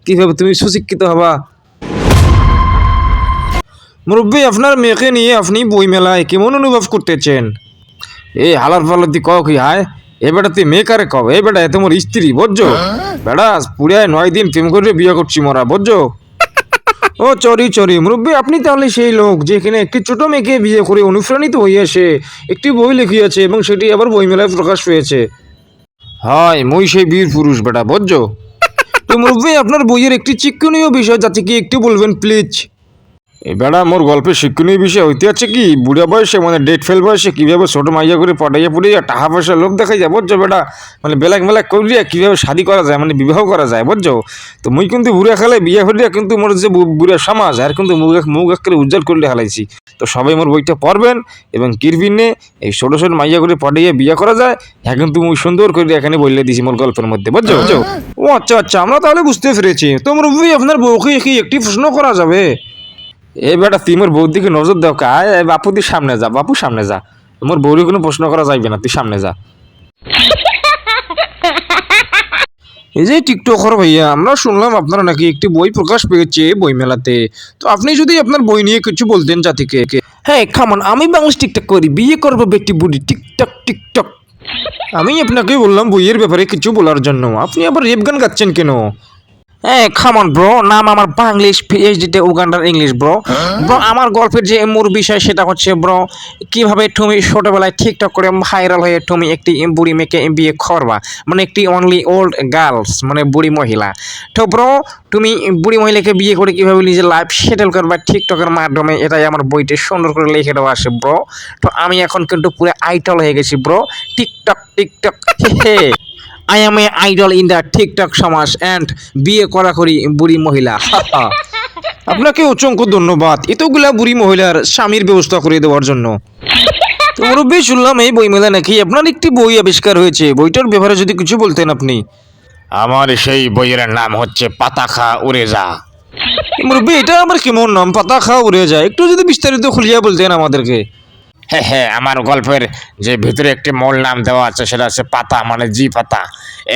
কিভাবে তুমি সুশিক্ষিত হবা। মুরব্বী, আপনার মেয়েকে নিয়ে আপনি বই মেলায় কেমন অনুভব করতেছেন? এই হালার ফালার দি কও কি হায়, এ বেটা তুই মেয়ে কারে কও, এ বেটা এ তোমার স্ত্রী বুঝছো? বেটা পুরিয়ায় 9 দিন প্রেম করে বিয়ে করছি মরা বুঝছো? ও চরি চরি মুরব্বী, আপনি তাহলে সেই লোক যেখানে একটি ছোট মেয়েকে বিয়ে করে অনুপ্রাণিত হইয়াছে, একটি বই লিখিয়াছে এবং সেটি আবার বইমেলায় প্রকাশ পেয়েছে। হয় মুই সেই বীর পুরুষ বেটা বুঝছো? তো মুরব্বী, আপনার বইয়ের একটি শিক্ষণীয় বিষয় যাতে কি একটু বলবেন প্লিজ। এই বেড়া মোর গল্পের শিক্ষণীয় বিষয় হইতে আছে কি বুড়া বয়সে মানে ডেট ফেল বয়সে কীভাবে ছোট মাইয়া করে পটাইয়া পুড়িয়া টাকা পয়সা লোক দেখাই যায় বুঝছো বেটা, মানে বেলাক মেলাক করিয়া কীভাবে শাদি করা যায় মানে বিবাহ করা যায় বুঝছো। তো মুই কিন্তু বুড়া খেলে বিয়ে করিয়া কিন্তু মোর যে বুড়া সমাজ আর কিন্তু মুখ করে উজ্জ্বল করে হালাইছি। তো সবাই মোর বইটা পড়বেন এবং কিরবিনে এই ছোট ছোট মাইয়া করে পটাইয়া বিয়ে করা যায়, হ্যাঁ কিন্তু মুই সুন্দর করে এখানে বললে দিছি মোর গল্পের মধ্যে বুঝছো। ও আচ্ছা আচ্ছা, আমরা তাহলে বুঝতে পেরেছি। তো মুরব্বি, আপনার বউকে কি একটি প্রশ্ন করা যাবে? এই বেটা তুই মোর বউর দিকে নজর দাও কায়, বাপু তুই সামনে যা, বাপু সামনে যা, মোর বউরে কোনো প্রশ্ন করা যাইবে না, তুই সামনে যা। এই যে টিকটকার ভাইয়া, আমরা শুনলাম আপনারা নাকি একটি বই প্রকাশ পেয়েছে বই মেলাতে, তো আপনি যদি আপনার বই নিয়ে কিছু বলতেন জাতিকে। হ্যাঁ খামন, আমি বাংলাদেশ টিকটক করি, বিয়ে করবো বেটি বুড়ি টিকটক টিকটক। আমি আপনাকে বললাম বইয়ের ব্যাপারে কিছু বলার জন্য, আপনি আবার রেপ গান গাচ্ছেন কেন? হ্যাঁ খামন ব্রো, নাম আমার বাংলিশ, পিএইচডিতে উগান্ডার ইংলিশ ব্রো। ব্রো আমার গল্পের যে মূল বিষয় সেটা হচ্ছে ব্রো, কিভাবে তুমি ছোটবেলায় ঠিকঠাক করে ভাইরাল হয়ে তুমি একটি বুড়ি মেয়েকে বিয়ে করবা, মানে একটি অনলি ওল্ড গার্লস মানে বুড়ি মহিলা। তো ব্রো তুমি বুড়ি মহিলাকে বিয়ে করে কিভাবে নিজের লাইফ সেটেল করবা টিকটকের মাধ্যমে, এটাই আমার বইতে সুন্দর করে লিখে দেওয়া আছে ব্রো। তো আমি এখন কিন্তু পুরো আইডল হয়ে গেছি ব্রো, টিকটক টিকটক হে। I am a idol in the TikTok সমাজ অ্যান্ড বিয়ে করি বুড়ি মহিলা। আপনাকে অসংখ্য ধন্যবাদ এতগুলা বুড়ি মহিলার স্বামীর ব্যবস্থা করে দেওয়ার জন্য। তো মুরব্বী, শুনলাম এই বই মেলা নাকি আপনার একটি বই আবিষ্কার হয়েছে, বইটার ব্যাপারে যদি কিছু বলতেন আপনি। আমার সেই বইয়ের নাম হচ্ছে পাতা খা উড়ে যা। মুরব্বী, এটা আমার কেমন নাম, পাতা খাওয়া উড়ে যায়, একটু যদি বিস্তারিত খুলিয়া বলতেন আমাদেরকে। হ্যাঁ হ্যাঁ, আমার গল্পের যে ভিতরে একটি মূল নাম দেওয়া আছে সেটা হচ্ছে পাতা, মানে জি পাতা।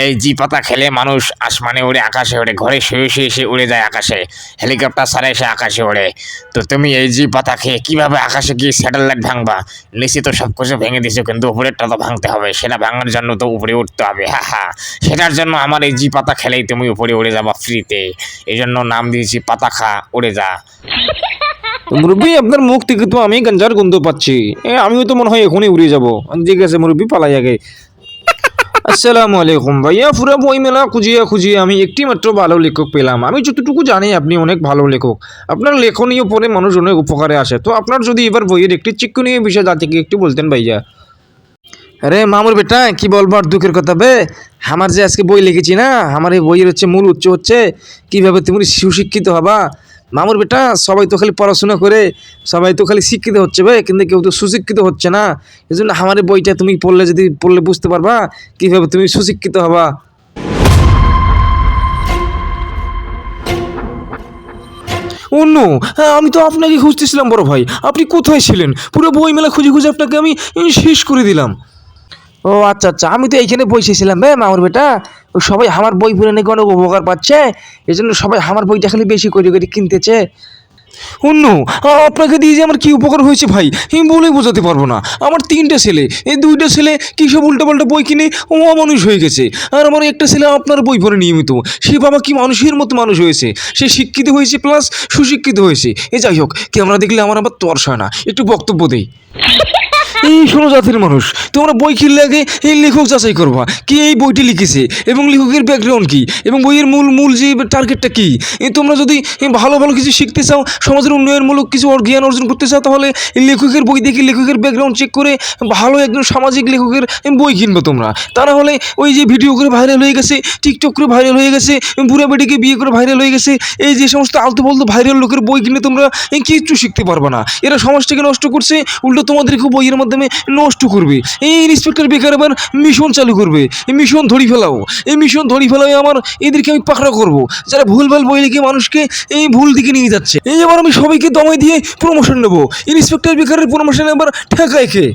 এই জি পাতা খেলে মানুষ আসমানে উড়ে, আকাশে উড়ে, ঘরে শুয়ে শুয়ে এসে উড়ে যায় আকাশে, হেলিকপ্টার ছাড়া এসে আকাশে ওড়ে। তো তুমি এই জি পাতা খেয়ে কীভাবে আকাশে গিয়ে স্যাটেলাইট ভাঙবা? নিচে তো সব কিছু ভেঙে দিছো, কিন্তু উপরেরটা তো ভাঙতে হবে, সেটা ভাঙার জন্য তো উপরে উঠতে হবে। হ্যাঁ হ্যাঁ, সেটার জন্য আমার এই জি পাতা খেলেই তুমি উপরে উড়ে যাবা ফ্রিতে, এই জন্য নাম দিয়েছি পাতা খা উড়ে যা। মুরব্বী, আপনার মুখ থেকে তো আমি গাঞ্জার গন্ধ পাচ্ছি, আমিও তো মনে হয় এখনই উড়ে যাবো। ঠিক আছে মুরব্বী, পালাই আগে। আসসালামু আলাইকুম ভাইয়া, পুরো বই মেলা খুঁজিয়ে আমি একটি মাত্র ভালো লেখক পেলাম। আমি যতটুকু জানি আপনি অনেক ভালো লেখক, আপনার লেখনীয় পড়ে মানুষ অনেক উপকারে আসে। তো আপনার যদি এবার বইয়ের একটি শিক্ষণীয় বিষয় জাতিকে একটু বলতেন ভাইয়া। আরে মামুর বেটা, কি বলবার দুঃখের কথা বে, আমার যে আজকে বই লিখেছি না, আমার এই বইয়ের মূল উৎস হচ্ছে কিভাবে তুমি সুশিক্ষিত হবা। মামুর বেটা, সবাই তো খালি পড়াশোনা করে, সবাই তো খালি শিক্ষিত হচ্ছে ভাই, কিন্তু কেউ তো সুশিক্ষিত হচ্ছে না। এই জন্য আমার এই বইটা তুমি পড়লে বুঝতে পারবা কিভাবে তুমি সুশিক্ষিত হবা। অন্য, হ্যাঁ আমি তো আপনাকে খুঁজতেছিলাম বড় ভাই, আপনি কোথায় ছিলেন? পুরো বই মেলা খুঁজে আপনাকে আমি শেষ করে দিলাম। ও আচ্ছা আচ্ছা, আমি তো এইখানে বসেছিলাম মামুর বেটা, সবাই আমার বই পড়ে নাকি অনেক উপকার পাচ্ছে, এই জন্য সবাই আমার বইটা খালি বেশি করে কিনতেছে। অন্য, আপনাকে দিয়ে যে আমার কি উপকার হয়েছে ভাই আমি বলেই বোঝাতে পারবো না। আমার 3টে ছেলে, এই 2টা ছেলে কী সব উল্টাপাল্টা বই কিনে অমানুষ হয়ে গেছে, আর আমার একটা ছেলে আপনার বই পড়ে নিয়মিত, সে বাবা কি মানুষের মতো মানুষ হয়েছে, সে শিক্ষিত হয়েছে প্লাস সুশিক্ষিত হয়েছে। যাই হোক, ক্যামেরা দেখলে আমার আবার তর্স হয় না, একটু বক্তব্য দেই। এই শোনো জাতির মানুষ, তোমরা বই কিনলে আগে এই লেখক যাচাই করবা কি এই বইটি লিখেছে এবং লেখকের ব্যাকগ্রাউন্ড কি এবং বইয়ের মূল যে টার্গেটটা কি। তোমরা যদি ভালো ভালো কিছু শিখতে চাও, সমাজের উন্নয়নমূলক কিছু জ্ঞান অর্জন করতে চাও, তাহলে লেখকের বই দেখে লেখকের ব্যাকগ্রাউন্ড চেক করে ভালো একজন সামাজিক লেখকের বই কিনবে তোমরা। তা না হলে ওই যে ভিডিও করে ভাইরাল হয়ে গেছে, টিকটক করে ভাইরাল হয়ে গেছে, বুড়া বেটিকে বিয়ে করে ভাইরাল হয়ে গেছে, এই যে সমস্ত আলতু ফালতু ভাইরাল লোকের বই কিনে তোমরা কিচ্ছু শিখতে পারবে না। এরা সমাজটাকে নষ্ট করছে, উল্টো তোমাদেরকে বইয়ের মাধ্যমে নষ্ট করবে। এই ইন্সপেক্টর বেকার আবার মিশন চালু করবে, এই মিশন ধরি ফেলাও, এই মিশন ধরি ফেলাও আমার এদেরকে আমি পাকড়া করবো যারা ভুলভাল বই লিখে মানুষকে এই ভুল দিকে নিয়ে যাচ্ছে। এই আবার আমি সবাইকে দমাই দিয়ে প্রমোশন নেবো, ইন্সপেক্টর বেকারের প্রমোশন আবার ঠেকায় খেয়ে।